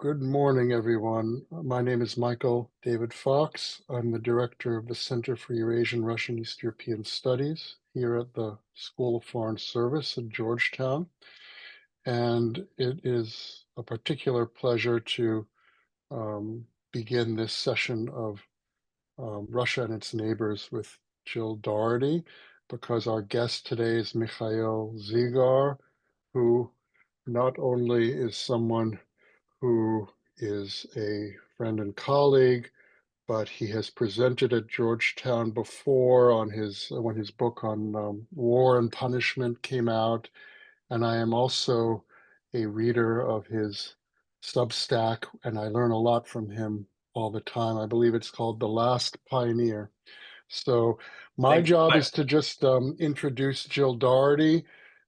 Good morning, everyone. My name is Michael David Fox. I'm the director of the Center for Eurasian Russian East European Studies here at the School of Foreign Service at Georgetown. And it is a particular pleasure to begin this session of Russia and its neighbors with Jill Dougherty, because our guest today is Mikhail Zygar, who not only is someone who is a friend and colleague, but he has presented at Georgetown before on when his book on war and punishment came out. And I am also a reader of his Substack, and I learn a lot from him all the time. I believe it's called The Last Pioneer. So my Thank you so job much. is to just introduce Jill Dougherty,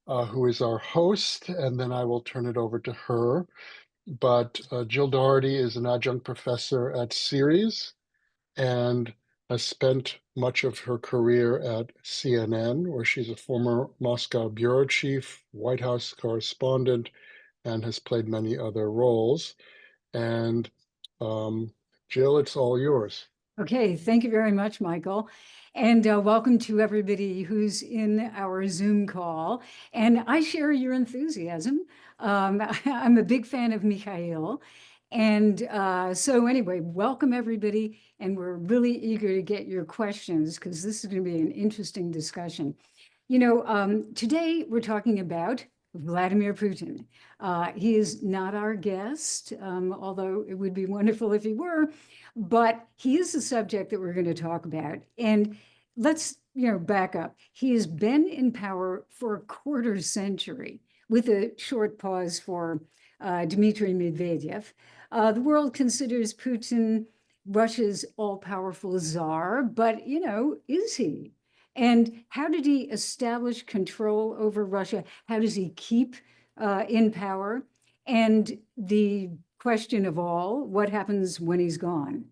who is our host, and then I will turn it over to her. But Jill Dougherty is an adjunct professor at CERES and has spent much of her career at CNN, where she's a former Moscow bureau chief, White House correspondent, and has played many other roles. And Jill, it's all yours. Okay, thank you very much, Michael. And welcome to everybody who's in our Zoom call. And I share your enthusiasm. I'm a big fan of Mikhail. And so anyway, welcome everybody. And we're really eager to get your questions because this is going to be an interesting discussion. You know, today we're talking about Vladimir Putin. He is not our guest, although it would be wonderful if he were, but he is the subject that we're going to talk about. And let's, back up. He has been in power for a quarter century with a short pause for Dmitry Medvedev. The world considers Putin Russia's all-powerful czar, but, is he? And how did he establish control over Russia? How does he keep in power? And the question of all, what happens when he's gone?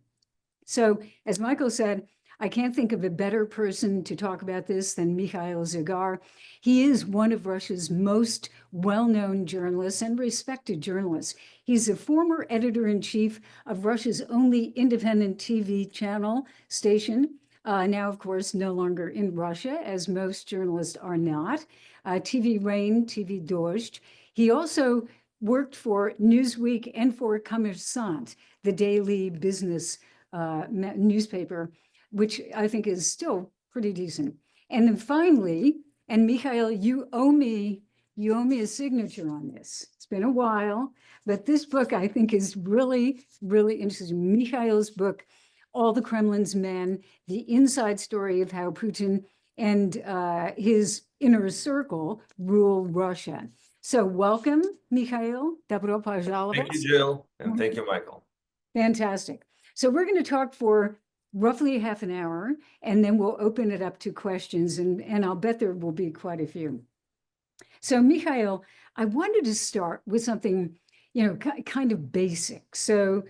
So as Michael said, I can't think of a better person to talk about this than Mikhail Zygar. He is one of Russia's most well-known journalists and respected journalists. He's a former editor-in-chief of Russia's only independent TV channel station, now, of course, no longer in Russia, as most journalists are not, TV Rain, TV Dozhd. He also worked for Newsweek and for Kommersant, the daily business newspaper, which I think is still pretty decent. And then finally, and Mikhail, you owe me a signature on this. It's been a while, but this book I think is really, really interesting. Mikhail's book, All the Kremlin's Men, the inside story of how Putin and his inner circle rule Russia. So welcome, Mikhail. Добро пожаловать. Thank you, Jill, and thank you, Michael. Fantastic. So we're going to talk for roughly half an hour, and then we'll open it up to questions, and I'll bet there will be quite a few. So Mikhail, I wanted to start with something, kind of basic. So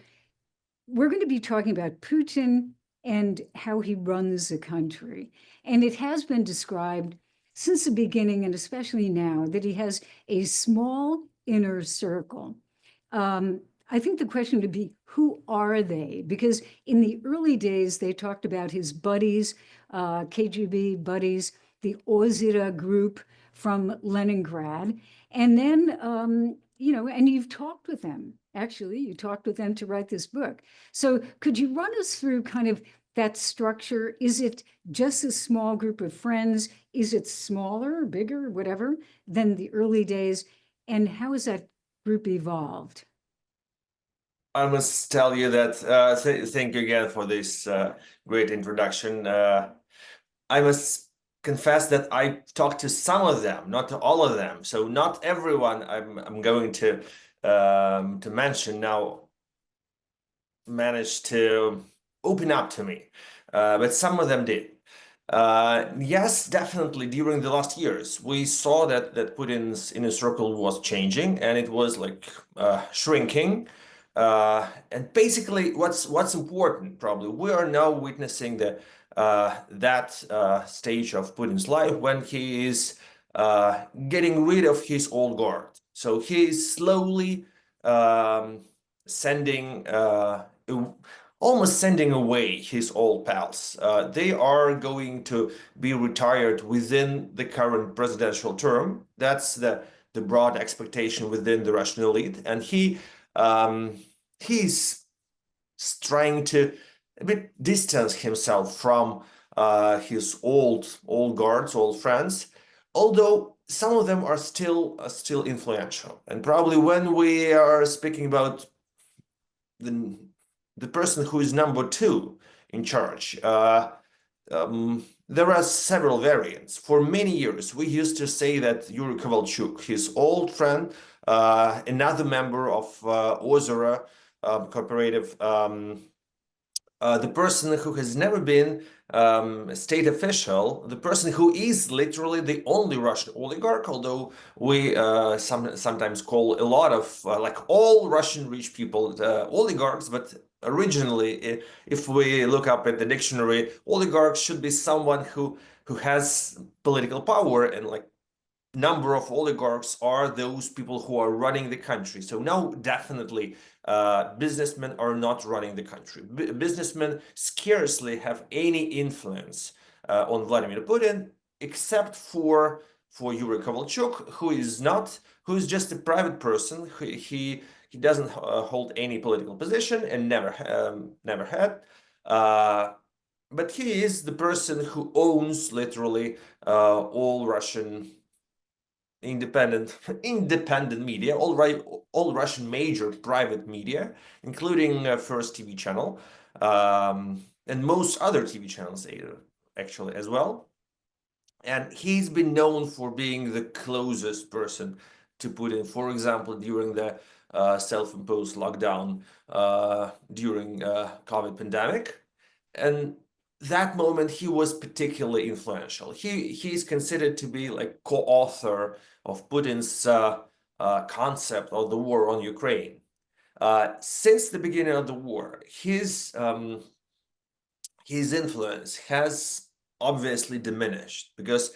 we're going to be talking about Putin and how he runs the country. And it has been described since the beginning, and especially now, that he has a small inner circle. I think the question would be, who are they? Because in the early days, they talked about his buddies, KGB buddies, the Ozira group from Leningrad. And then, and you've talked with them. Actually, you talked with them to write this book. So could you run us through kind of that structure? Is it just a small group of friends? Is it smaller, bigger, whatever, than the early days? And how has that group evolved? I must tell you that, thank you again for this great introduction. I must confess that I talked to some of them, not to all of them. So not everyone I'm going to mention now managed to open up to me, but some of them did. Yes, definitely during the last years, we saw that Putin's inner circle was changing, and it was like shrinking. And basically, what's important, probably, we are now witnessing that stage of Putin's life when he is getting rid of his old guard. So he is slowly almost sending away his old pals. They are going to be retired within the current presidential term. That's the broad expectation within the Russian elite, and he's trying to a bit distance himself from his old guards, old friends, although some of them are still influential. And probably when we are speaking about the person who is number 2 in charge, there are several variants. For many years, we used to say that Yuri Kovalchuk, his old friend, another member of Ozera cooperative, the person who has never been a state official, the person who is literally the only Russian oligarch, although we sometimes call a lot of, like all Russian rich people, oligarchs, but originally, if we look up at the dictionary, oligarch should be someone who has political power, and like number of oligarchs are those people who are running the country. So now definitely businessmen are not running the country. Businessmen scarcely have any influence on Vladimir Putin, except for Yuri Kovalchuk, who is just a private person. He doesn't hold any political position and never had. But he is the person who owns literally all Russian independent media, all Russian major private media, including First TV channel, and most other TV channels actually as well. And he's been known for being the closest person to Putin, for example, during the self-imposed lockdown during COVID pandemic. And that moment, he was particularly influential. He's considered to be like co-author of Putin's concept of the war on Ukraine. Since the beginning of the war, his influence has obviously diminished, because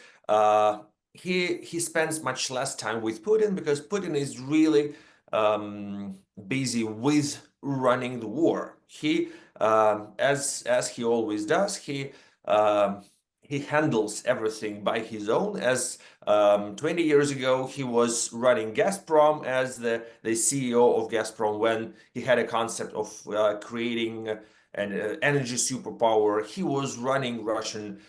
he spends much less time with Putin, because Putin is really busy with running the war. He as he always does, he handles everything by his own. As 20 years ago, he was running Gazprom as the CEO of Gazprom, when he had a concept of creating an energy superpower. He was running Russian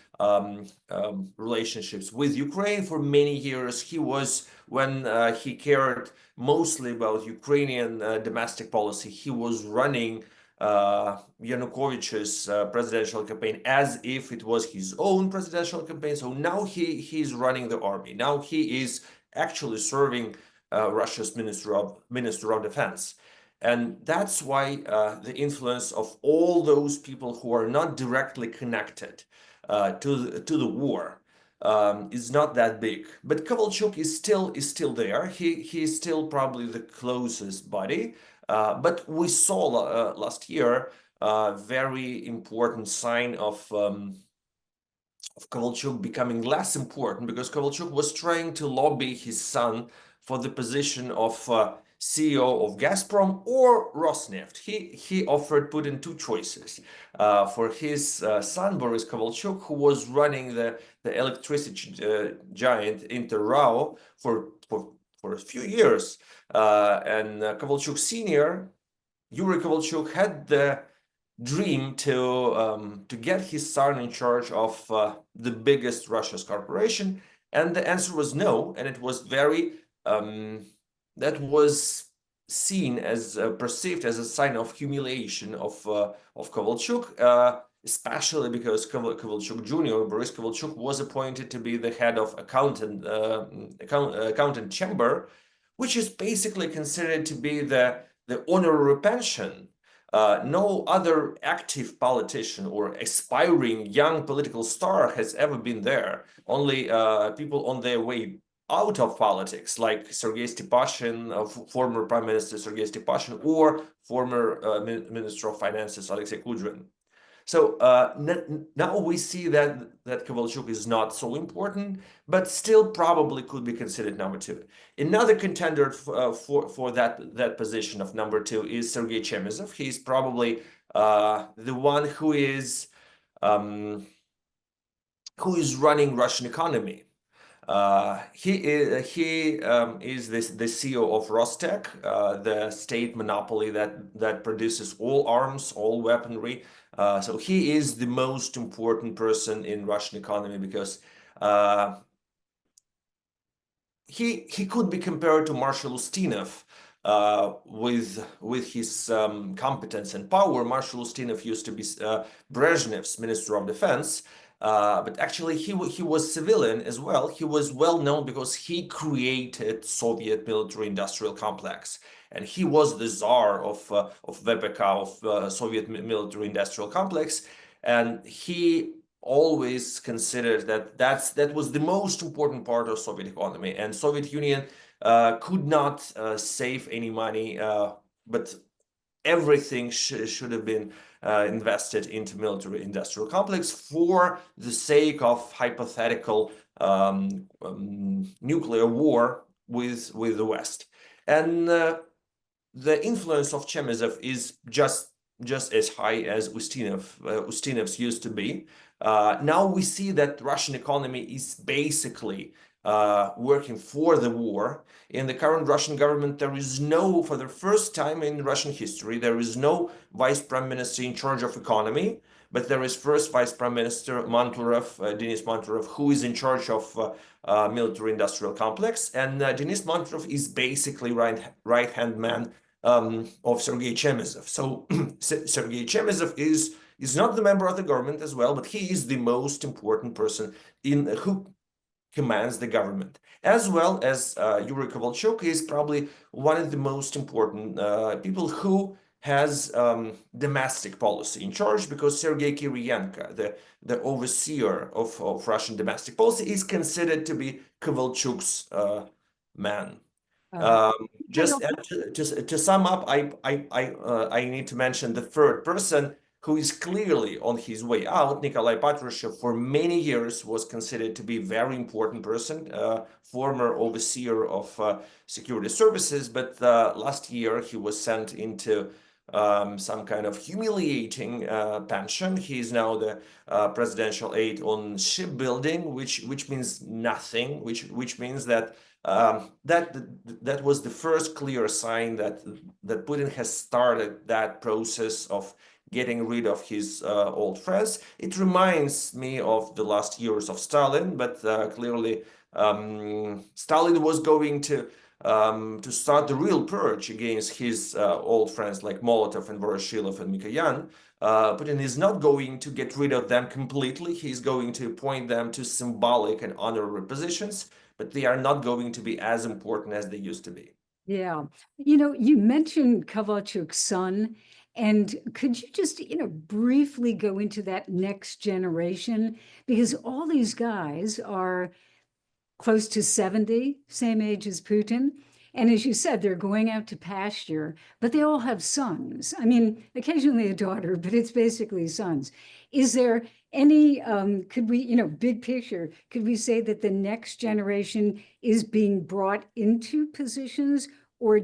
relationships with Ukraine for many years. He was, when he cared mostly about Ukrainian domestic policy, he was running Yanukovych's presidential campaign as if it was his own presidential campaign. So now he's running the army. Now he is actually serving Russia's Minister of Defense. And that's why the influence of all those people who are not directly connected to the war is not that big. But Kovalchuk is still there. He is still probably the closest buddy. But we saw last year a very important sign of Kovalchuk becoming less important, because Kovalchuk was trying to lobby his son for the position of CEO of Gazprom or Rosneft. He offered Putin 2 choices for his son, Boris Kovalchuk, who was running the electricity giant Inter-RAO for a few years. And Kovalchuk Sr., Yuri Kovalchuk, had the dream to get his son in charge of the biggest Russia's corporation, and the answer was no. And it was very that was seen as perceived as a sign of humiliation of Kovalchuk, especially because Kovalchuk Jr., Boris Kovalchuk, was appointed to be the head of accountant chamber, which is basically considered to be the honorary pension. No other active politician or aspiring young political star has ever been there. Only people on their way out of politics, like Sergei Stepashin, former Prime Minister Sergei Stepashin, or former Minister of Finances Alexei Kudrin. So now we see that Kovalchuk is not so important, but still probably could be considered number two. Another contender for that position of number two is Sergei Chemezov. He's probably the one who is running Russian economy. He is the CEO of Rostec, the state monopoly that produces all arms, all weaponry. So he is the most important person in Russian economy because he could be compared to Marshal Ustinov with his competence and power. Marshal Ustinov used to be Brezhnev's Minister of Defense. But actually, he was civilian as well. He was well known because he created Soviet military-industrial complex, and he was the czar of VPK, of Soviet military-industrial complex, and he always considered that was the most important part of Soviet economy, and Soviet Union could not save any money, but everything should have been invested into military-industrial complex for the sake of hypothetical nuclear war with the West. And the influence of Chemezov is just as high as Ustinov's used to be. Now we see that Russian economy is basically working for the war. In the current Russian government, there is no, for the first time in Russian history, there is no vice prime minister in charge of economy, but there is first vice prime minister Manturov, Denis Manturov, who is in charge of military-industrial complex. And Denis Manturov is basically right-hand man of Sergei Chemezov. So Sergei Chemezov is not the member of the government as well, but he is the most important person who commands the government, as well as Yuri Kovalchuk is probably one of the most important people who has domestic policy in charge, because Sergei Kiriyenko, the overseer of Russian domestic policy, is considered to be Kovalchuk's man. Just to sum up, I need to mention the third person who is clearly on his way out. Nikolai Patrushev, for many years, was considered to be a very important person, former overseer of security services, but last year he was sent into some kind of humiliating pension. He is now the presidential aide on shipbuilding, which means nothing, which means that that was the first clear sign that Putin has started that process of getting rid of his old friends. It reminds me of the last years of Stalin, but clearly Stalin was going to start the real purge against his old friends like Molotov and Voroshilov and Mikoyan. Putin is not going to get rid of them completely. He's going to appoint them to symbolic and honorary positions, but they are not going to be as important as they used to be. Yeah. You mentioned Kovalchuk's son, and could you just, briefly go into that next generation? Because all these guys are close to 70, same age as Putin. And as you said, they're going out to pasture, but they all have sons. I mean, occasionally a daughter, but it's basically sons. Is there any, could we, big picture, could we say that the next generation is being brought into positions, or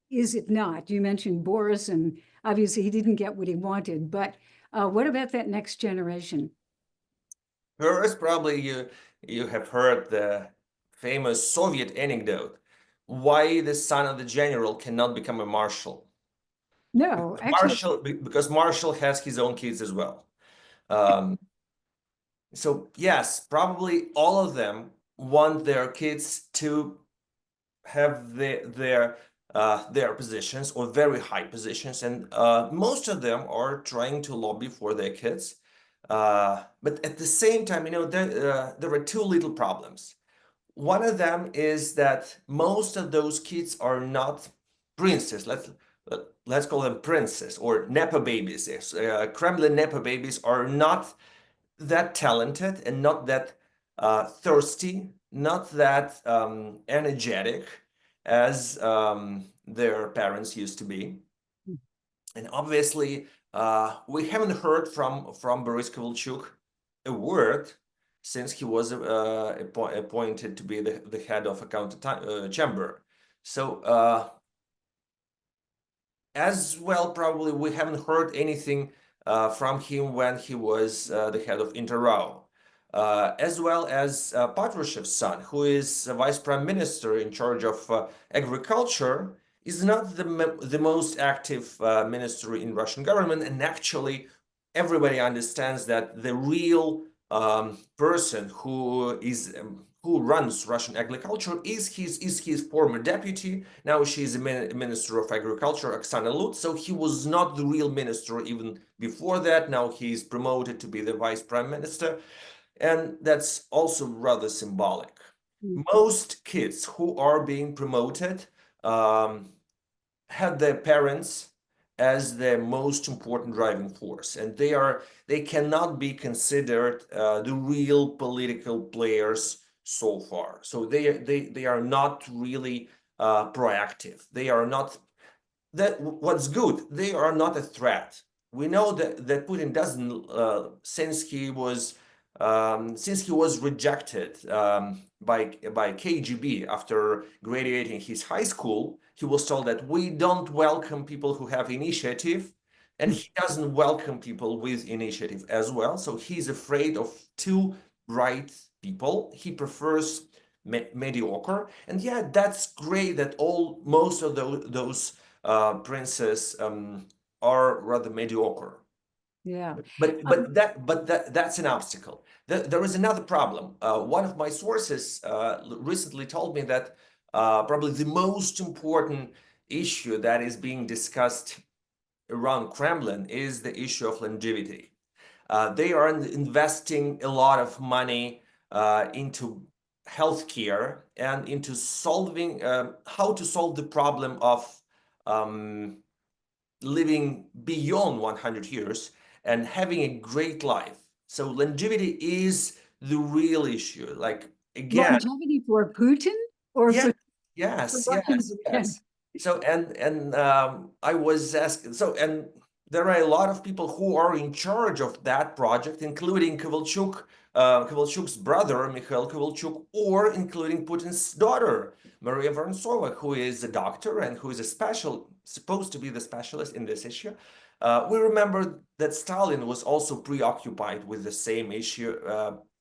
is it not? You mentioned Boris, and obviously he didn't get what he wanted, but what about that next generation? First, probably you have heard the famous Soviet anecdote, why the son of the general cannot become a marshal. No, actually, because Marshall has his own kids as well. So yes, probably all of them want their kids to have their positions, or very high positions, and most of them are trying to lobby for their kids. But at the same time, there are two little problems. One of them is that most of those kids are not princes. Let's call them princes or nepo babies. Kremlin nepo babies are not that talented and not that thirsty, not that energetic as their parents used to be. And obviously, we haven't heard from Boris Kovalchuk a word since he was appointed to be the head of a counter chamber. So as well, probably we haven't heard anything from him when he was the head of Interrao. As well as Patrushev's son, who is vice prime minister in charge of agriculture, is not the most active minister in Russian government. And actually, everybody understands that the real person who runs Russian agriculture is his former deputy. Now she is a minister of agriculture, Oksana Lut. So he was not the real minister even before that. Now he is promoted to be the vice prime minister. And that's also rather symbolic. Most kids who are being promoted have their parents as the most important driving force, and they cannot be considered the real political players so far. So they are not really proactive. They are not that. What's good? They are not a threat. We know that Putin doesn't since he was rejected by KGB after graduating his high school. He was told that we don't welcome people who have initiative, and he doesn't welcome people with initiative as well. So he's afraid of too bright people. He prefers mediocre. And yeah, that's great that most of those princes are rather mediocre. Yeah. But that's an obstacle. There is another problem. One of my sources recently told me that probably the most important issue that is being discussed around Kremlin is the issue of longevity. They are investing a lot of money into healthcare and into solving how to solve the problem of living beyond 100 years and having a great life. So longevity is the real issue. Like, again, longevity for Putin or yeah, for yes, Russians? yes. So and I was asking. So and there are a lot of people who are in charge of that project, including Kovalchuk's brother Mikhail Kovalchuk, or including Putin's daughter Maria Vorontsova, who is a doctor and who is supposed to be the specialist in this issue. We remember that Stalin was also preoccupied with the same issue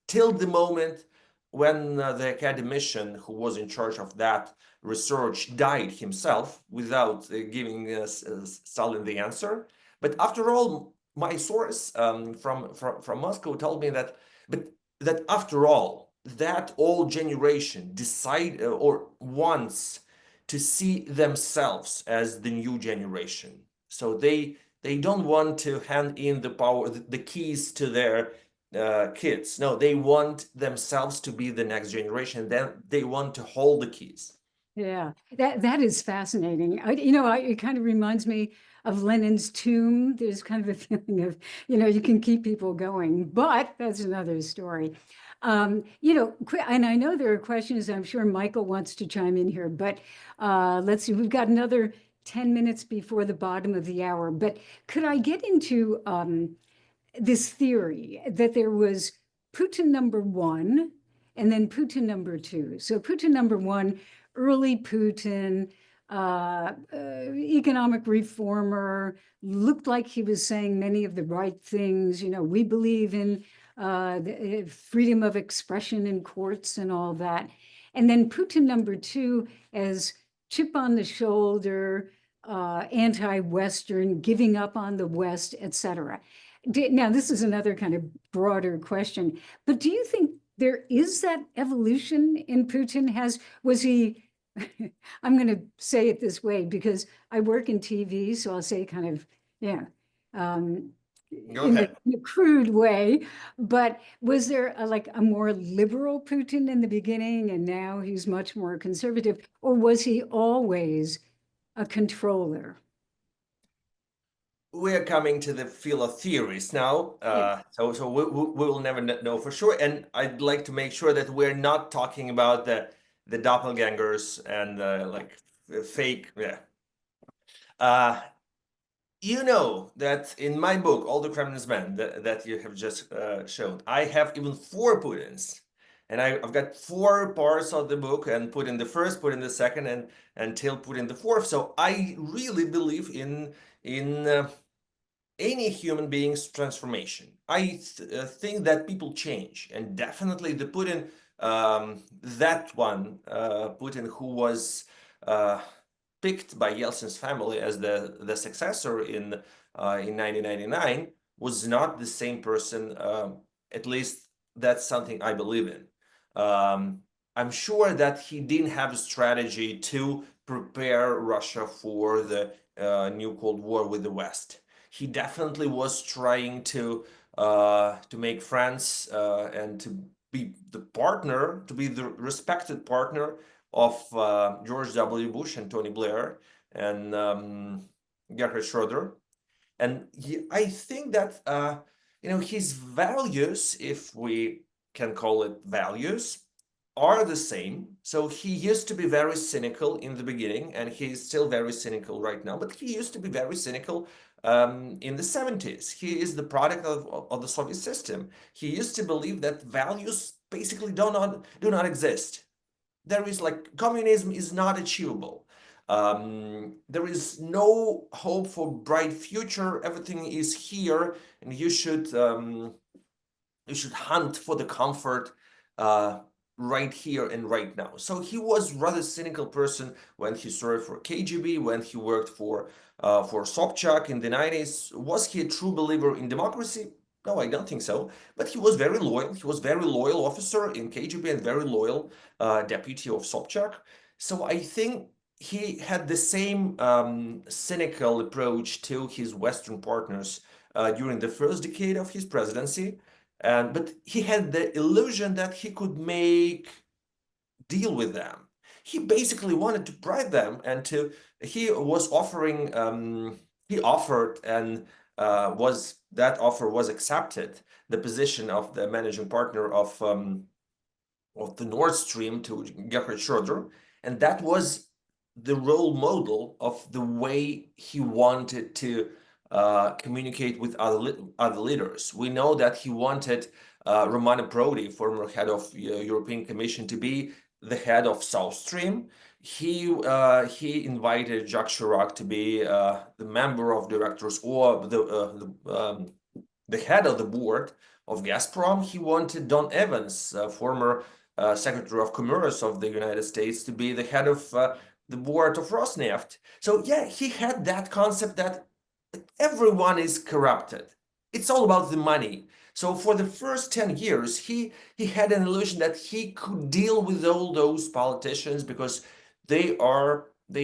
till the moment when the academician who was in charge of that research died himself without giving Stalin the answer. But after all, my source from Moscow told me that after all, that old generation decide or wants to see themselves as the new generation. So they don't want to hand in the power, the keys to their kids. No, they want themselves to be the next generation. Then they want to hold the keys. Yeah, that is fascinating. It kind of reminds me of Lenin's tomb. There's kind of a feeling of, you can keep people going, but that's another story. And I know there are questions. I'm sure Michael wants to chime in here, but let's see. We've got another 10 minutes before the bottom of the hour. But could I get into this theory that there was Putin number one and then Putin number two? So Putin number one, early Putin, economic reformer, looked like he was saying many of the right things. We believe in freedom of expression in courts and all that. And then Putin number two as chip on the shoulder, anti-Western, giving up on the West, etc. Now, this is another kind of broader question, but do you think there is that evolution in Putin? Was he, I'm going to say it this way because I work in TV, so I'll say kind of, in a crude way, but was there a more liberal Putin in the beginning and now he's much more conservative, or was he always a controller? We're coming to the field of theories now, so we will never know for sure. And I'd like to make sure that we're not talking about the doppelgangers and fake. Yeah. You know that in my book, All the Kremlin's Men, that you have just shown, I have even 4 Putins. And I've got 4 parts of the book, and Putin the first, Putin the second, and until Putin the fourth. So I really believe in any human being's transformation. I think that people change, and definitely the Putin, that one, Putin who was picked by Yeltsin's family as the successor in 1999, was not the same person. At least that's something I believe in. I'm sure that he didn't have a strategy to prepare Russia for the new Cold War with the West. He definitely was trying to make friends and to be the partner, to be the respected partner of George W. Bush and Tony Blair and Gerhard Schroeder. And I think that his values, if we can call it values, are the same. So he used to be very cynical in the beginning, and he's still very cynical right now, but he used to be very cynical in the 70s. He is the product of the Soviet system. He used to believe that values basically do not exist. There is communism is not achievable. There is no hope for bright future. Everything is here, and you should hunt for the comfort right here and right now. So he was rather cynical person when he served for KGB, when he worked for Sobchak in the 90s. Was he a true believer in democracy? No, I don't think so. But he was very loyal. He was very loyal officer in KGB and very loyal deputy of Sobchak. So I think he had the same cynical approach to his Western partners during the first decade of his presidency. But he had the illusion that he could make deal with them. He basically wanted to bribe them, and he was offering. He offered, and that offer was accepted, the position of the managing partner of the Nord Stream to Gerhard Schroeder, and that was the role model of the way he wanted to communicate with other leaders. We know that he wanted Romano Prodi, former head of European Commission, to be the head of South Stream. He invited Jacques Chirac to be the member of directors or the head of the board of Gazprom. He wanted Don Evans, former Secretary of Commerce of the United States, to be the head of the board of Rosneft. So yeah, he had that concept that everyone is corrupted. It's all about the money. So for the first 10 years, he had an illusion that he could deal with all those politicians because they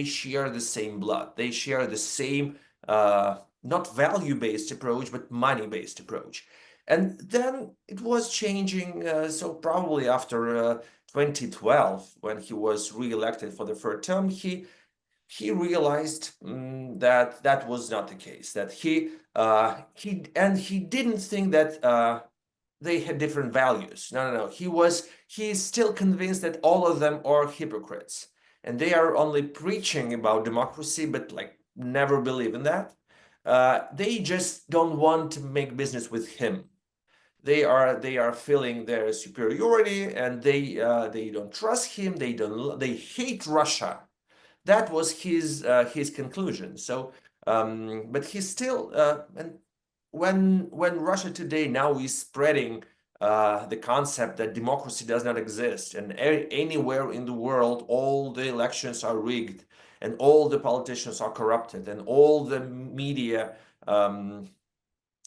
share the same blood. They share the same, not value-based approach, but money-based approach. And then it was changing. So probably after 2012, when he was re-elected for the third term, he realized that was not the case. That he didn't think that they had different values. No. He is still convinced that all of them are hypocrites, and they are only preaching about democracy, but never believe in that. They just don't want to make business with him. They are feeling their superiority, and they don't trust him. They hate Russia. That was his conclusion. So, but he's still and when Russia today now is spreading the concept that democracy does not exist, and anywhere in the world all the elections are rigged, and all the politicians are corrupted, and all the media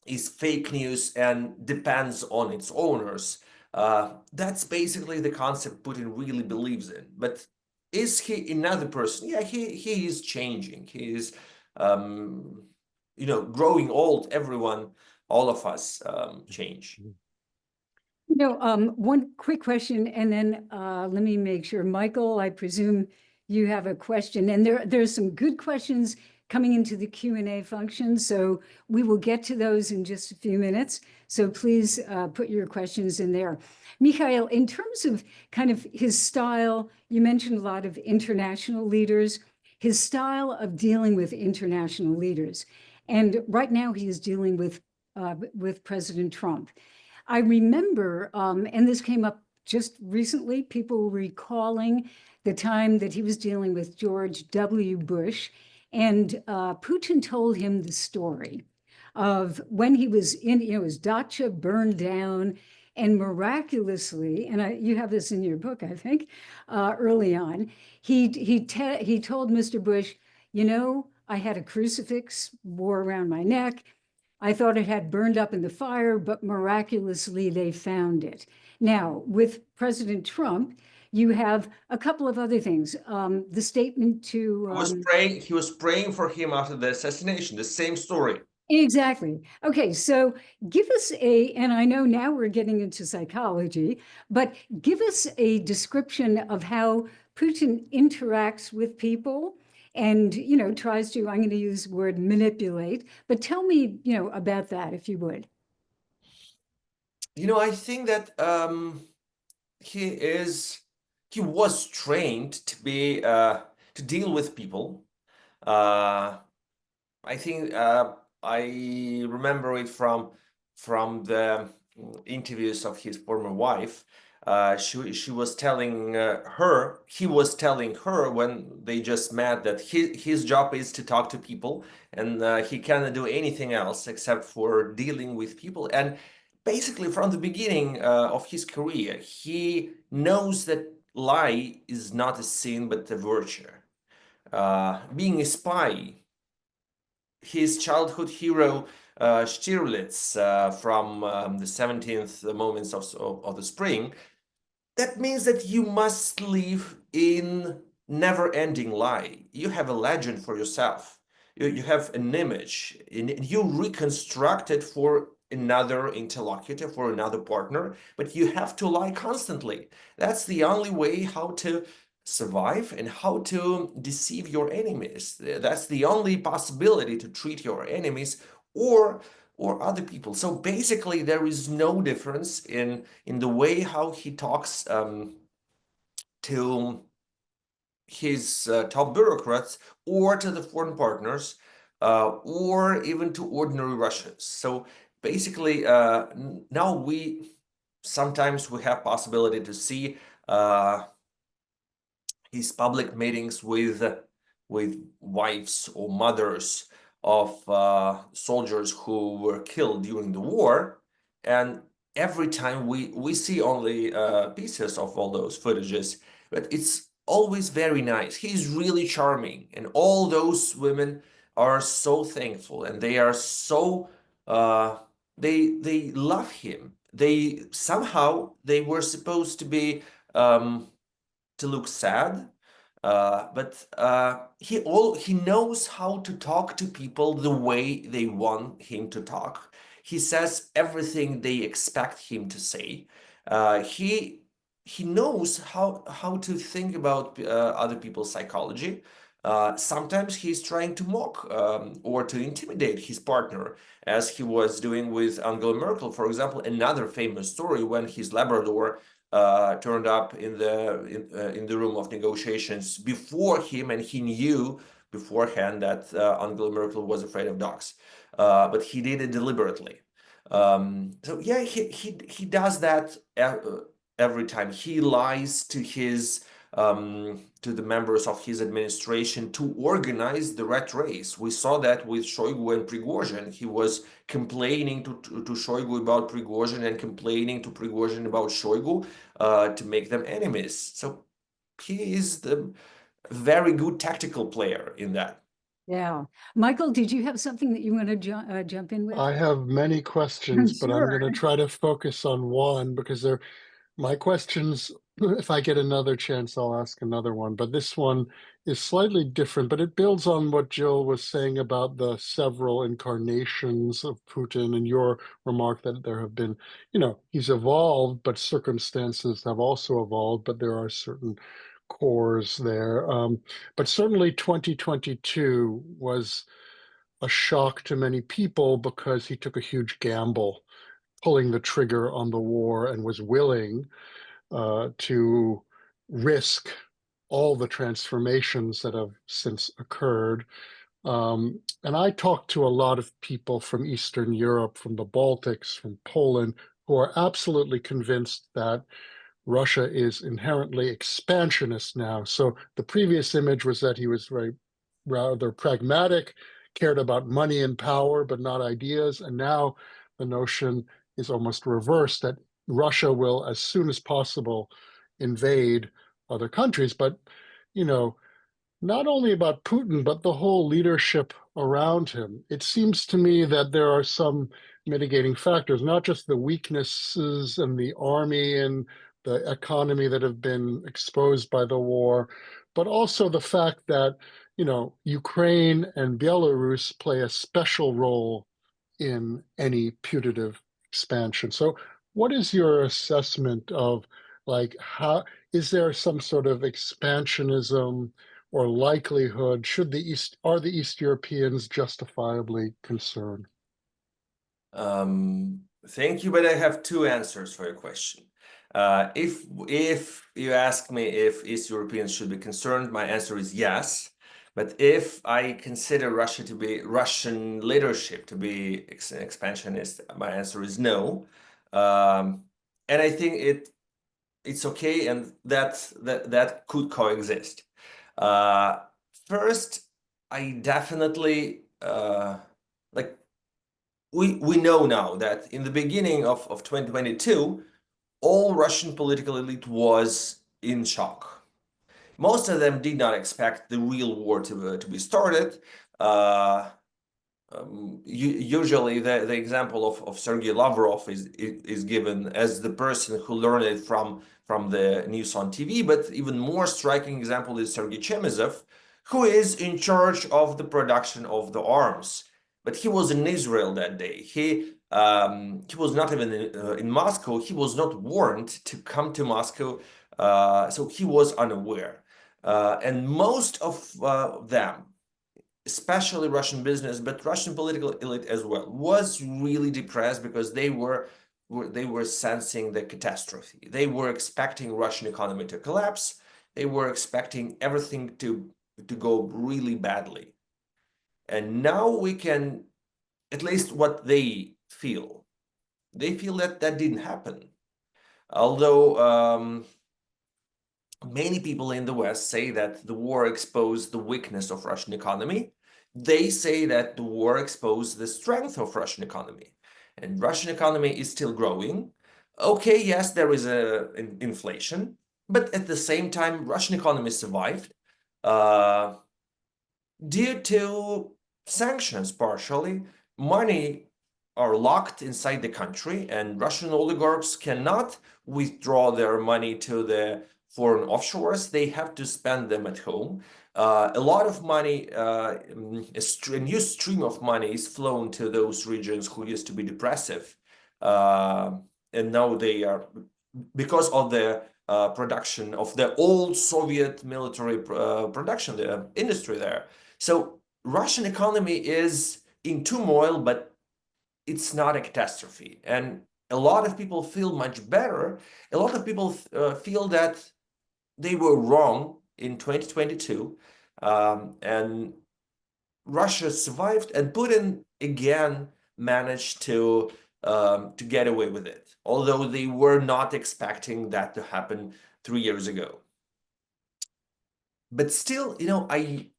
is fake news and depends on its owners. That's basically the concept Putin really believes in. But is he another person? Yeah, he is changing. He is, growing old. All of us change. One quick question, and then let me make sure. Michael, I presume you have a question, and there's some good questions coming into the Q&A function, so we will get to those in just a few minutes. So please put your questions in there. Mikhail, in terms of kind of his style, you mentioned a lot of international leaders, his style of dealing with international leaders. And right now he is dealing with President Trump. I remember, and this came up just recently, people recalling the time that he was dealing with George W. Bush, and Putin told him the story of when he was in, his dacha burned down, and miraculously, and you have this in your book, I think, early on, he told Mr. Bush, I had a crucifix wore around my neck. I thought it had burned up in the fire, but miraculously they found it. Now, with President Trump, you have a couple of other things. The statement to He was praying for him after the assassination. The same story. Exactly. Okay, so give us and I know now we're getting into psychology, but give us a description of how Putin interacts with people and, tries to, I'm going to use the word manipulate, but tell me, about that, if you would. I think that he was trained to be to deal with people. I think I remember it from the interviews of his former wife. She was telling he was telling her when they just met that his job is to talk to people, and he cannot do anything else except for dealing with people. And basically, from the beginning of his career, he knows that lie is not a sin but a virtue. Being a spy, his childhood hero Stirlitz from the 17th moments of the spring, that means that you must live in never-ending lie. You have a legend for yourself. You have an image, and you reconstruct it for another interlocutor, for another partner, but you have to lie constantly. That's the only way how to survive and how to deceive your enemies. That's the only possibility to treat your enemies or other people. So basically, there is no difference in the way how he talks to his top bureaucrats or to the foreign partners or even to ordinary Russians. So basically, now sometimes we have possibility to see his public meetings with wives or mothers of soldiers who were killed during the war, and every time we see only pieces of all those footages, but it's always very nice. He's really charming, and all those women are so thankful, and they are so they love him. They somehow they were supposed to be to look sad, but he knows how to talk to people the way they want him to talk. He says everything they expect him to say. He knows how to think about other people's psychology. Sometimes he's trying to mock or to intimidate his partner, as he was doing with Angela Merkel, for example. Another famous story when his Labrador turned up in the room of negotiations before him, and he knew beforehand that Angela Merkel was afraid of dogs, but he did it deliberately. So yeah, he does that every time. He lies to his to the members of his administration to organize the rat race. We saw that with Shoigu and Prigozhin. He was complaining to Shoigu about Prigozhin and complaining to Prigozhin about Shoigu to make them enemies. So he is the very good tactical player in that. Yeah. Michael, did you have something that you want to jump in with? I have many questions, but I'm going to try to focus on one because my questions, if I get another chance, I'll ask another one. But this one is slightly different, but it builds on what Jill was saying about the several incarnations of Putin and your remark that there have been, he's evolved, but circumstances have also evolved, but there are certain cores there. But certainly 2022 was a shock to many people because he took a huge gamble pulling the trigger on the war and was willing to risk all the transformations that have since occurred And I talked to a lot of people from Eastern Europe, from the Baltics, from Poland, who are absolutely convinced that Russia is inherently expansionist now. So the previous image was that he was rather pragmatic, cared about money and power, but not ideas. And now the notion is almost reversed, that Russia will, as soon as possible, invade other countries. But, you know, not only about Putin, but the whole leadership around him. It seems to me that there are some mitigating factors, not just the weaknesses in the army and the economy that have been exposed by the war, but also the fact that, Ukraine and Belarus play a special role in any putative expansion. So what is your assessment of, like, how is there some sort of expansionism or likelihood? Are the East Europeans justifiably concerned? Thank you, but I have two answers for your question. If you ask me if East Europeans should be concerned, my answer is yes. But if I consider Russian leadership to be expansionist, my answer is no. And I think it's okay, and that could coexist. First, I definitely like we know now that in the beginning of 2022, all Russian political elite was in shock. Most of them did not expect the real war to be started. Usually, the example of Sergei Lavrov is given as the person who learned it from the news on TV. But even more striking example is Sergei Chemezov, who is in charge of the production of the arms. But he was in Israel that day. He was not even in Moscow. He was not warned to come to Moscow, so he was unaware. And most of them, especially Russian business, but Russian political elite as well, was really depressed because they were sensing the catastrophe. They were expecting Russian economy to collapse. They were expecting everything to go really badly. And now we can, at least what they feel that didn't happen. Although many people in the West say that the war exposed the weakness of Russian economy, they say that the war exposed the strength of Russian economy. And Russian economy is still growing. Okay, yes, there is an inflation, but at the same time, Russian economy survived due to sanctions partially. Money are locked inside the country, and Russian oligarchs cannot withdraw their money to the foreign offshores. They have to spend them at home. A lot of money, a new stream of money is flown to those regions who used to be depressive. And now they are, because of the production of the old Soviet military production, the industry there. So Russian economy is in turmoil, but it's not a catastrophe. And a lot of people feel much better. A lot of people feel that they were wrong in 2022, and Russia survived, and Putin again managed to get away with it, although they were not expecting that to happen 3 years ago. But still, I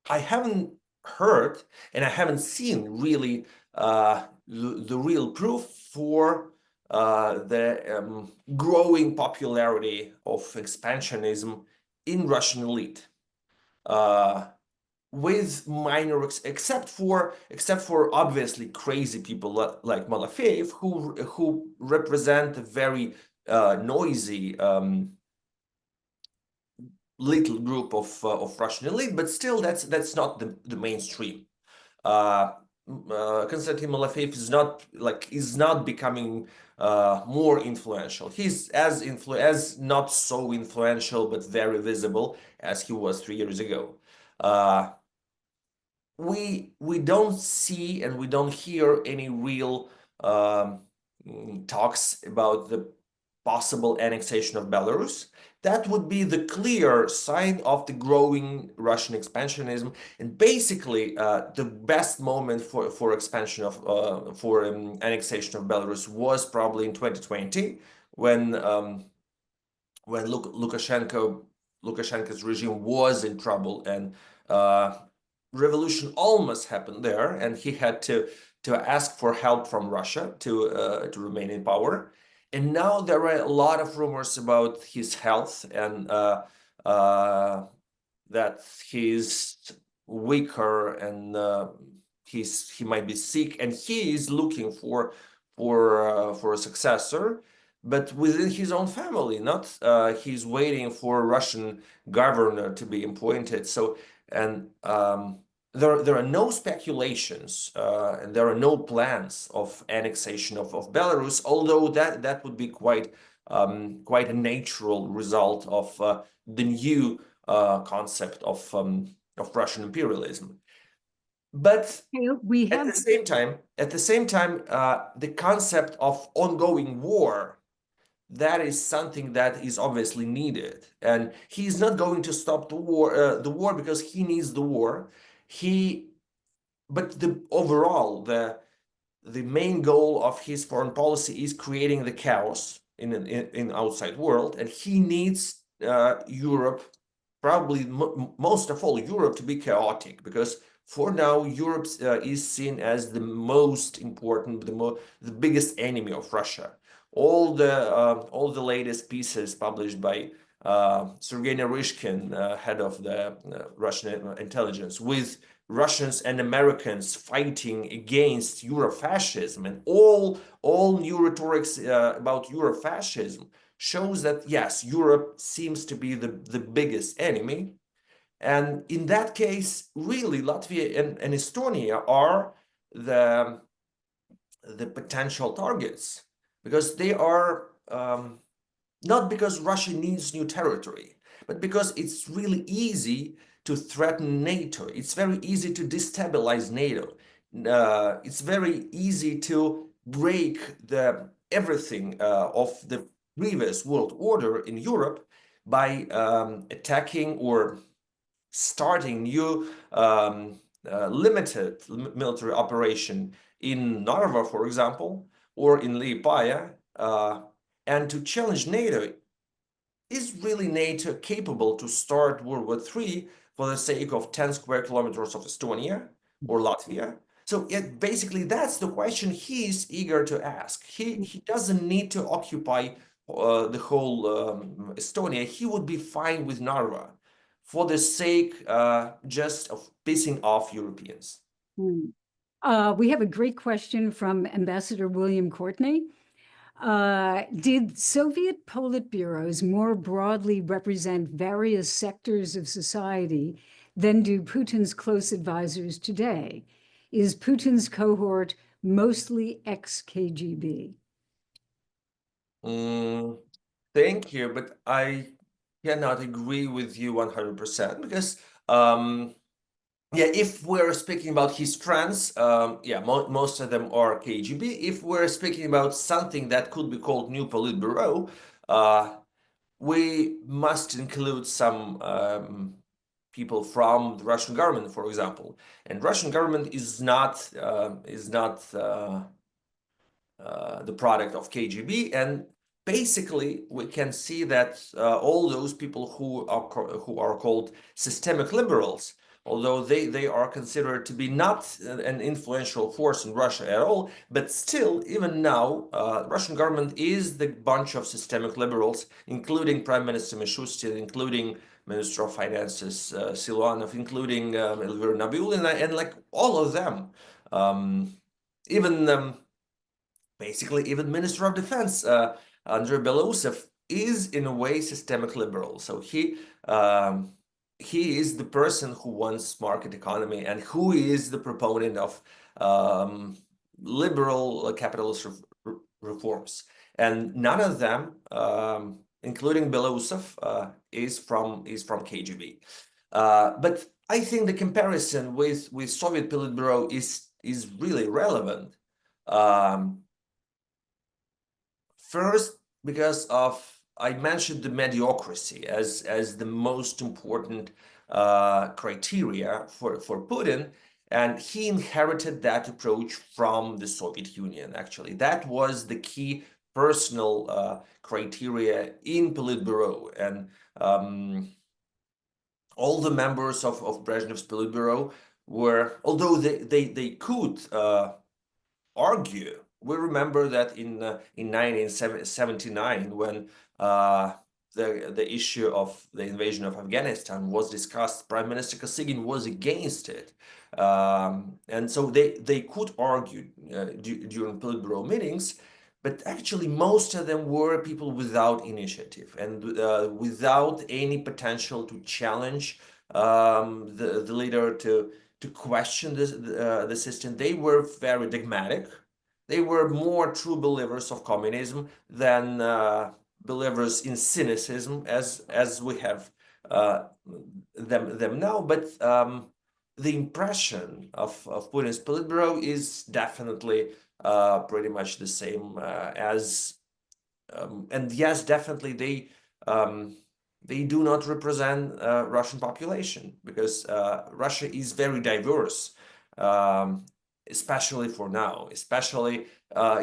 haven't heard and I haven't seen really the real proof for the growing popularity of expansionism in Russian elite, with minor except for obviously crazy people like Malafeev, who represent a very noisy little group of Russian elite, but still that's not the mainstream. Konstantin Malafeev is not becoming more influential. He's as not so influential, but very visible as he was 3 years ago. We don't see and we don't hear any real talks about the possible annexation of Belarus. That would be the clear sign of the growing Russian expansionism, and basically the best moment for expansion of annexation of Belarus was probably in 2020 when Lukashenko's regime was in trouble and revolution almost happened there, and he had to ask for help from Russia to remain in power. And now there are a lot of rumors about his health and that he's weaker and he might be sick, and he is looking for a successor, but within his own family, not he's waiting for a Russian governor to be appointed. So and there are no speculations and there are no plans of annexation of Belarus, although that would be quite a natural result of the new concept of Russian imperialism. But we have at the same time, the concept of ongoing war, that is something that is obviously needed, and he's not going to stop the war because he needs the war. But the main goal of his foreign policy is creating the chaos in outside world, and he needs Europe, probably most of all Europe, to be chaotic, because for now Europe is seen as the most important, the biggest enemy of Russia. All the latest pieces published by Sergei Naryshkin, head of the Russian intelligence, with Russians and Americans fighting against Eurofascism, and all new rhetorics about Eurofascism shows that yes, Europe seems to be the biggest enemy. And in that case, really, Latvia and Estonia are the potential targets, because they are not because Russia needs new territory, but because it's really easy to threaten NATO. It's very easy to destabilize NATO. It's very easy to break everything of the previous world order in Europe by attacking or starting new limited military operation in Narva, for example, or in Liepaja, and to challenge NATO. Is really NATO capable to start World War III for the sake of 10 square kilometers of Estonia or Latvia? So basically, that's the question he's eager to ask. He doesn't need to occupy the whole Estonia. He would be fine with Narva for the sake just of pissing off Europeans. We have a great question from Ambassador William Courtney. Did Soviet Politburos more broadly represent various sectors of society than do Putin's close advisors today? Is Putin's cohort mostly ex-KGB? Thank you, but I cannot agree with you 100%, because if we're speaking about his friends, most of them are KGB. If we're speaking about something that could be called new Politburo, we must include some people from the Russian government, for example. And Russian government is not the product of KGB, and basically we can see that all those people who are called systemic liberals, although they are considered to be not an influential force in Russia at all, but still, even now, Russian government is the bunch of systemic liberals, including Prime Minister Mishustin, including Minister of Finances Siluanov, including Elvira Nabiullina, and like all of them. Basically, even Minister of Defense Andrei Belousov is in a way systemic liberal. So he is the person who wants market economy and who is the proponent of liberal capitalist reforms. And none of them, including Belousov, is from KGB. But I think the comparison with Soviet Politburo is really relevant. First, because of, I mentioned the mediocrity as the most important criteria for Putin, and he inherited that approach from the Soviet Union, actually. That was the key personal criteria in Politburo, and all the members of Brezhnev's Politburo were, although they could argue. We remember that in 1979, when the issue of the invasion of Afghanistan was discussed, Prime Minister Kosygin was against it, and so they could argue during Politburo meetings, but actually most of them were people without initiative and without any potential to challenge the leader, to question the system. They were very dogmatic. They were more true believers of communism than believers in cynicism, as we have them now. But the impression of Putin's Politburo is definitely pretty much the same as, and yes, definitely they do not represent Russian population, because Russia is very diverse, especially for now, especially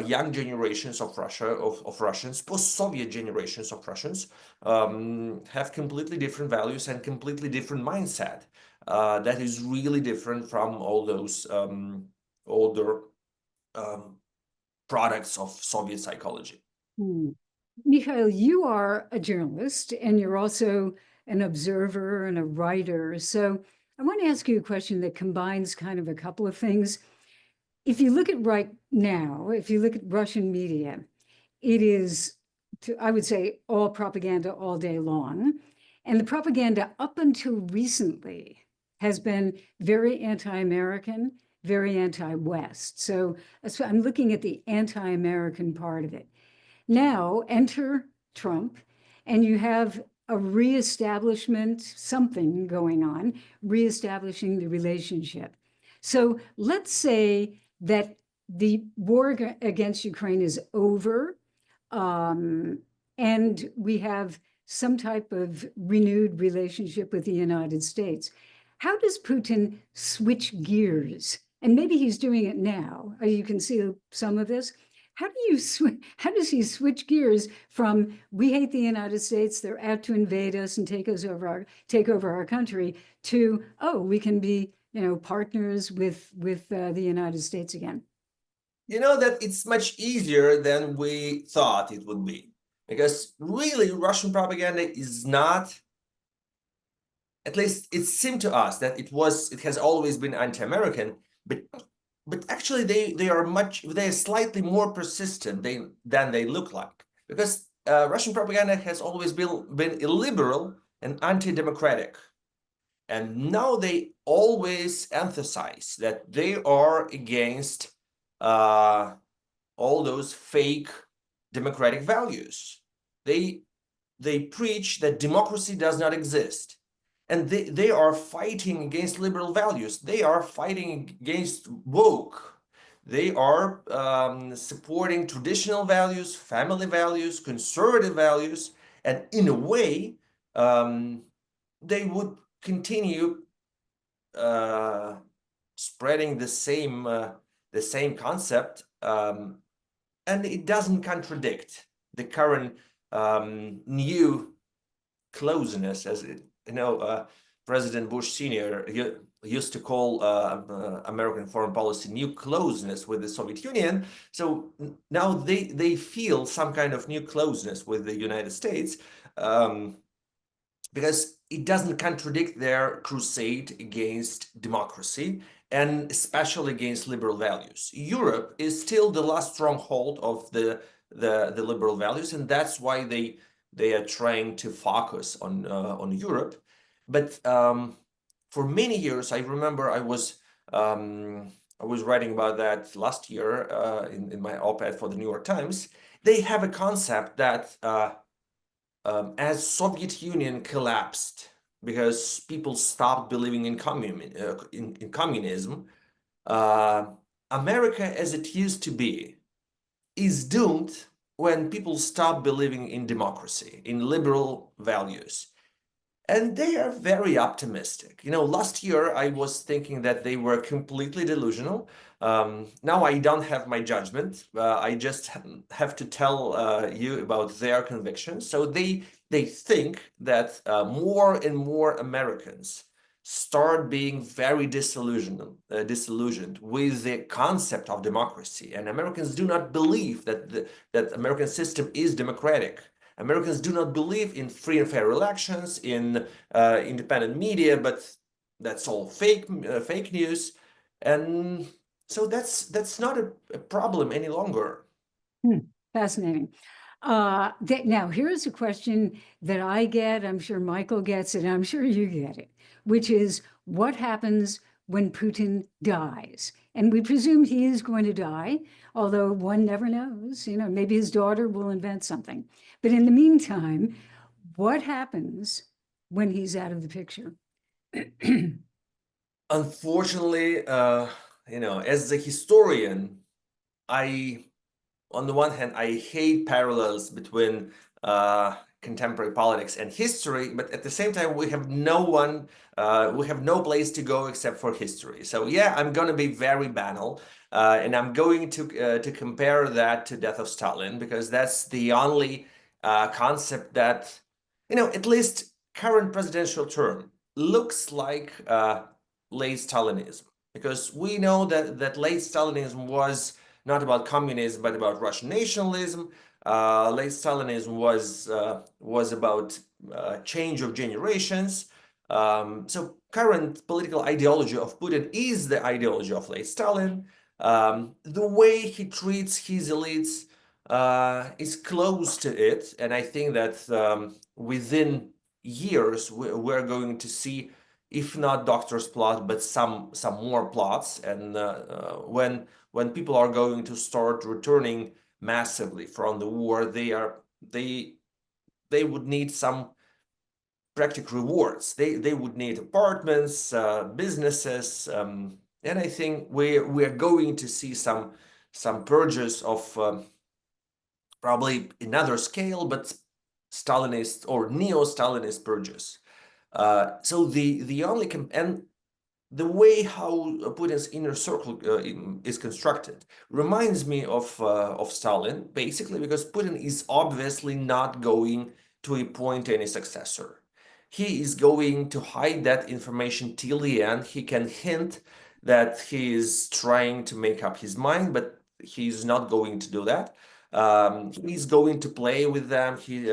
young generations of Russians, post-Soviet generations of Russians, have completely different values and completely different mindset. That is really different from all those older products of Soviet psychology. Mikhail, you are a journalist and you're also an observer and a writer. So I want to ask you a question that combines kind of a couple of things. If you look at right now, if you look at Russian media, it is, I would say, all propaganda all day long. And the propaganda up until recently has been very anti-American, very anti-West. So I'm looking at the anti-American part of it. Now enter Trump, and you have a reestablishment, something going on, reestablishing the relationship. So let's say that the war against Ukraine is over, and we have some type of renewed relationship with the United States. How does Putin switch gears? And maybe he's doing it now. You can see some of this. How does he switch gears from we hate the United States, they're out to invade us and take over our country, to, oh, we can be, partners with the United States again? You know that it's much easier than we thought it would be, because really Russian propaganda is not, at least it seemed to us that it has always been anti-American, but actually they are slightly more persistent than they look like, because Russian propaganda has always been illiberal and anti-democratic, and now they always emphasize that they are against all those fake democratic values. They preach that democracy does not exist. And they are fighting against liberal values. They are fighting against woke. They are supporting traditional values, family values, conservative values, and in a way, they would continue spreading the same concept, and it doesn't contradict the current new closeness, as it. President Bush Sr. used to call American foreign policy new closeness with the Soviet Union. So now they feel some kind of new closeness with the United States, because it doesn't contradict their crusade against democracy, and especially against liberal values. Europe is still the last stronghold of the liberal values, and that's why they are trying to focus on Europe. But for many years, I remember I was writing about that last year in my op-ed for the New York Times. They have a concept that as Soviet Union collapsed because people stopped believing in communism, America as it used to be is doomed when people stop believing in democracy, in liberal values. And they are very optimistic. You know, last year I was thinking that they were completely delusional. Now I don't have my judgment. I just have to tell you about their convictions. So they think that more and more Americans start being very disillusioned with the concept of democracy, and Americans do not believe that that American system is democratic. Americans do not believe in free and fair elections, in independent media, but that's all fake news, and so that's not a problem any longer. Fascinating. Now, here's a question that I get. I'm sure Michael gets it. I'm sure you get it, which is what happens when Putin dies? And we presume he is going to die, although one never knows. You know, maybe his daughter will invent something. But in the meantime, what happens when he's out of the picture? Unfortunately, you know, as a historian, on the one hand, I hate parallels between contemporary politics and history, but at the same time, we have no place to go except for history. So yeah, I'm going to be very banal, and I'm going to compare that to Death of Stalin, because that's the only concept that, you know, at least current presidential term looks like late Stalinism, because we know that late Stalinism was not about communism, but about Russian nationalism. Late Stalinism was about change of generations. So current political ideology of Putin is the ideology of late Stalin. The way he treats his elites is close to it, and I think that within years we're going to see, if not doctor's plot, but some more plots, and when people are going to start returning massively from the war, they would need some practical rewards. They would need apartments, businesses, and I think we're going to see some purges of probably another scale, but Stalinist or neo-Stalinist purges. So the only and the way how Putin's inner circle is constructed reminds me of Stalin, basically because Putin is obviously not going to appoint any successor. He is going to hide that information till the end. He can hint that he is trying to make up his mind, but he's not going to do that. He's going to play with them. He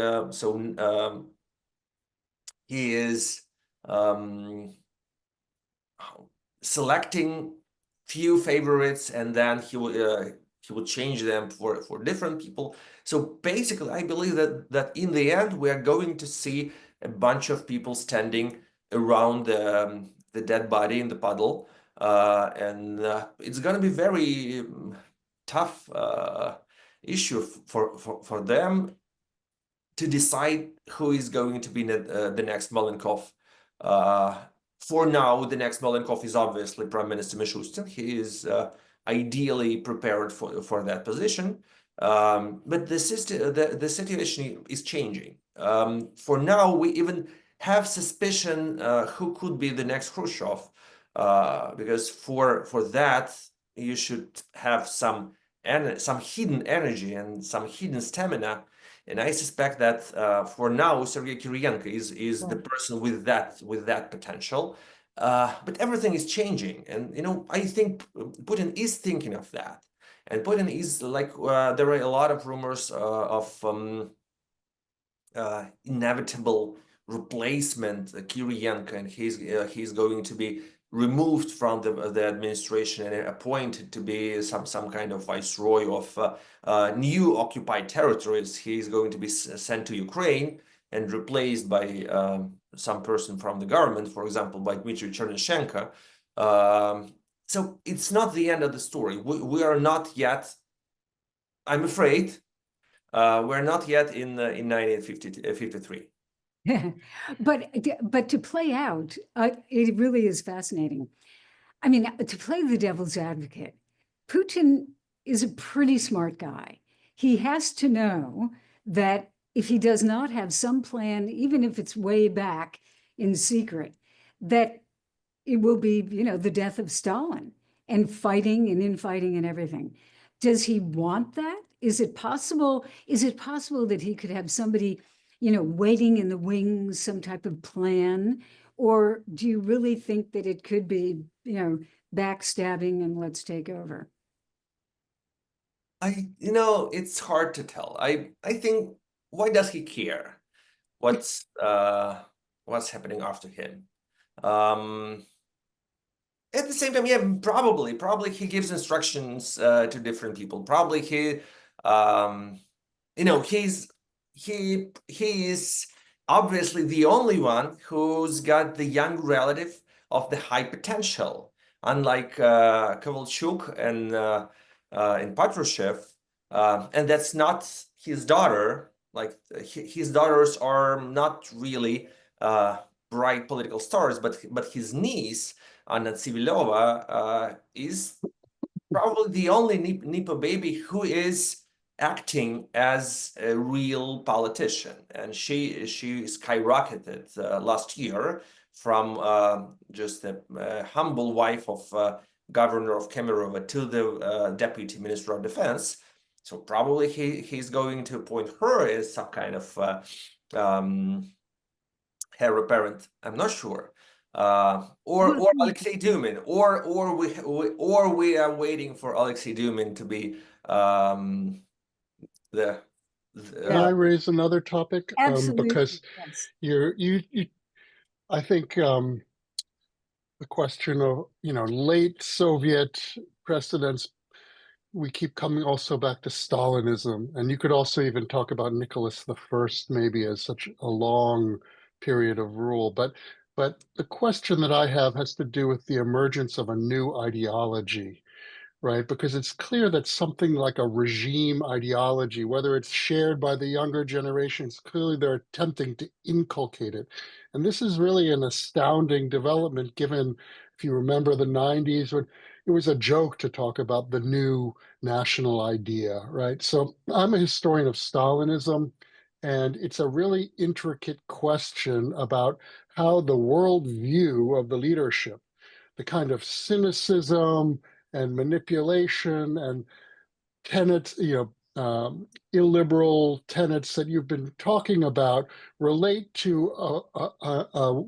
is selecting few favorites, and then he will change them for different people. So basically, I believe that in the end we are going to see a bunch of people standing around the dead body in the puddle, and it's going to be very tough issue for them to decide who is going to be the next Malenkov. For now, the next Malenkov is obviously Prime Minister Mishustin. He is ideally prepared for that position, but the situation is changing. For now, we even have suspicion who could be the next Khrushchev, because for that you should have some hidden energy and some hidden stamina. And I suspect that for now, Sergei Kiriyenko is the person with that potential. But everything is changing, and you know, I think Putin is thinking of that, and Putin is like there are a lot of rumors of inevitable replacement Kiriyenko, and he's going to be removed from the administration and appointed to be some kind of viceroy of new occupied territories. He's going to be sent to Ukraine and replaced by some person from the government, for example, by Dmitry Chernyshenko. So it's not the end of the story. We are not yet, I'm afraid, we're not yet in 1953. But to play out, it really is fascinating. I mean, to play the devil's advocate, Putin is a pretty smart guy. he has to know that if he does not have some plan, even if it's way back in secret, that it will be, the death of Stalin and fighting and infighting and everything. Does he want that? Is it possible that he could have somebody, waiting in the wings, some type of plan? Or do you really think that it could be, backstabbing and let's take over? It's hard to tell. I think, why does he care what's happening after him? At the same time, yeah, probably he gives instructions to different people. Probably he is obviously the only one who's got the young relative of the high potential, unlike Kovalchuk and Patrushev, and that's not his daughter. Like his daughters are not really bright political stars, but his niece Anna Tsivilova is probably the only Nipo baby who is acting as a real politician, and she skyrocketed last year from just a humble wife of governor of Kemerovo to the deputy minister of defense. So probably he's going to appoint her as some kind of heir apparent. I'm not sure. Or Alexei Dumin, or we are waiting for Alexei Dumin to be Can I raise another topic? Absolutely. Because yes. I think the question of late Soviet precedents, we keep coming also back to Stalinism, and you could also even talk about Nicholas I maybe as such a long period of rule. But the question that I have has to do with the emergence of a new ideology, right? Because it's clear that something like a regime ideology, whether it's shared by the younger generations, clearly they're attempting to inculcate it. And this is really an astounding development, given, if you remember the 90s, when it was a joke to talk about the new national idea, right? So I'm a historian of Stalinism, and it's a really intricate question about how the worldview of the leadership, the kind of cynicism and manipulation and tenets, illiberal tenets that you've been talking about relate to a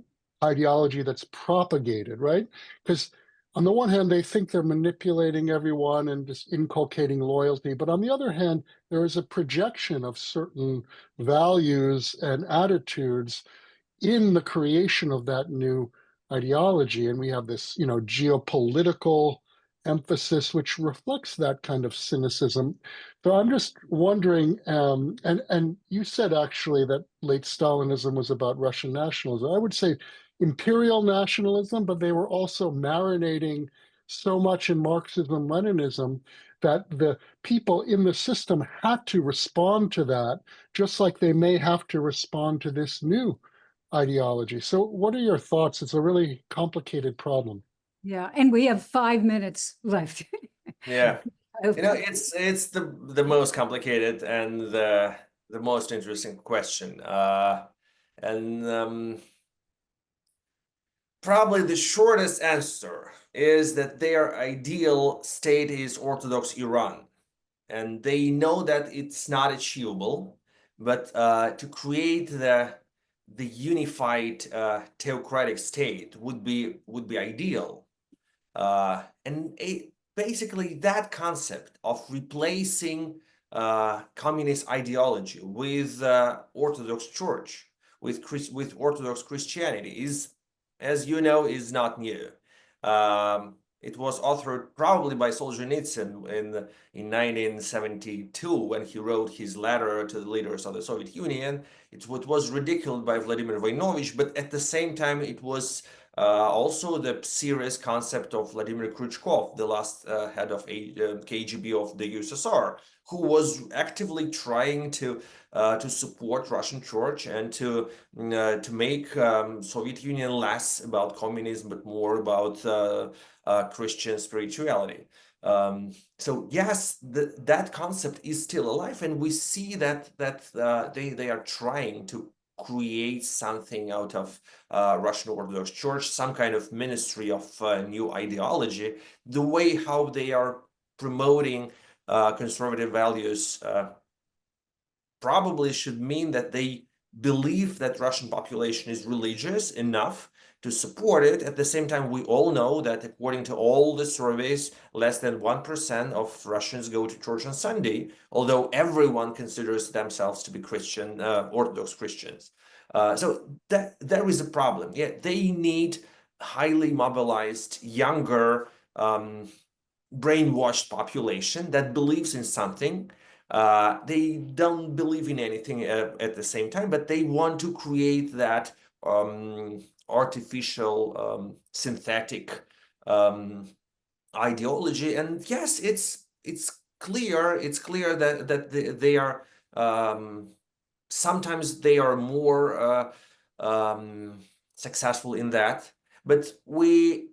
ideology that's propagated, right? Because on the one hand, they think they're manipulating everyone and just inculcating loyalty, but on the other hand, there is a projection of certain values and attitudes in the creation of that new ideology. And we have this, geopolitical emphasis, which reflects that kind of cynicism. So I'm just wondering, and you said actually that late Stalinism was about Russian nationalism. I would say imperial nationalism, but they were also marinating so much in Marxism, Leninism, that the people in the system had to respond to that, just like they may have to respond to this new ideology. So what are your thoughts? It's a really complicated problem. Yeah, and we have 5 minutes left. Yeah, it's the most complicated and the most interesting question. And probably the shortest answer is that their ideal state is Orthodox Iran, and they know that it's not achievable, but to create the unified theocratic state would be ideal. And basically that concept of replacing communist ideology with Orthodox Church, with Orthodox Christianity is, as you know, is not new. It was authored probably by Solzhenitsyn in 1972 when he wrote his letter to the leaders of the Soviet Union. It was ridiculed by Vladimir Voinovich, but at the same time it was also the CERES concept of Vladimir Kryuchkov, the last head of KGB of the USSR, who was actively trying to support Russian Church and to make Soviet Union less about communism but more about Christian spirituality. So yes, that concept is still alive, and we see that they are trying to create something out of Russian Orthodox Church, some kind of ministry of new ideology. The way how they are promoting conservative values probably should mean that they believe that Russian population is religious enough to support it. At the same time, we all know that according to all the surveys, less than 1% of Russians go to church on Sunday, although everyone considers themselves to be Christian, Orthodox Christians. So there is a problem. Yeah, they need highly mobilized, younger, brainwashed population that believes in something. They don't believe in anything at the same time, but they want to create that artificial, synthetic ideology. And yes, it's clear that they are sometimes they are more successful in that, but we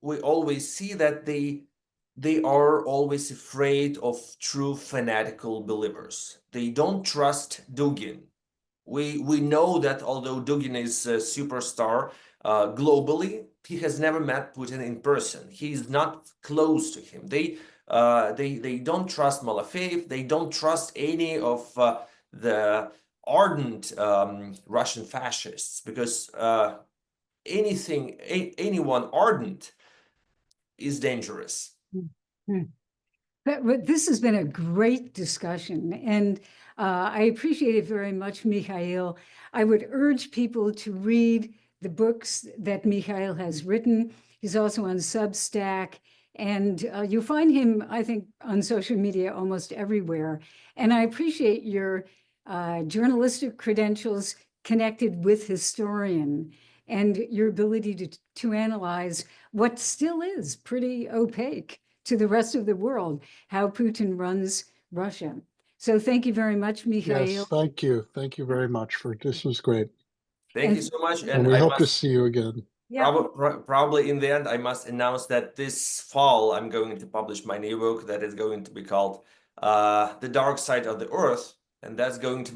always see that they are always afraid of true fanatical believers. They don't trust Dugin. We know that although Dugin is a superstar globally, he has never met Putin in person. He's not close to him. They don't trust Malafeev. They don't trust any of the ardent Russian fascists, because anyone ardent is dangerous. But this has been a great discussion, and I appreciate it very much, Mikhail. I would urge people to read the books that Mikhail has written. He's also on Substack, and you'll find him, I think, on social media almost everywhere. And I appreciate your journalistic credentials connected with historian, and your ability to analyze what still is pretty opaque to the rest of the world, how Putin runs Russia. So thank you very much, Mikhail. Yes, thank you. Thank you very much this was great. Thank you so much. And we hope to see you again. Yeah. Probably in the end, I must announce that this fall, I'm going to publish my new book that is going to be called The Dark Side of the Earth. And that's going to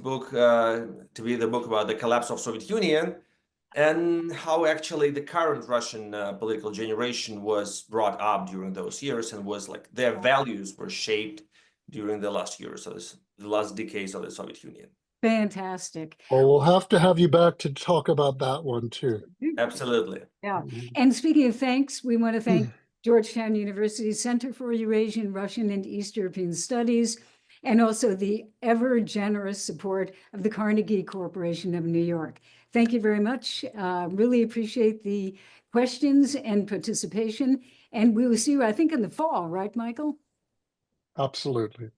be the book about the collapse of Soviet Union and how actually the current Russian political generation was brought up during those years, and was like their values were shaped during the last years of the last decades of the Soviet Union. Fantastic. Well, we'll have to have you back to talk about that one too. Absolutely. Yeah. And speaking of thanks, we want to thank Georgetown University's Center for Eurasian, Russian, and East European Studies, and also the ever generous support of the Carnegie Corporation of New York. Thank you very much. Really appreciate the questions and participation. And we will see you, I think, in the fall, right, Michael? Absolutely.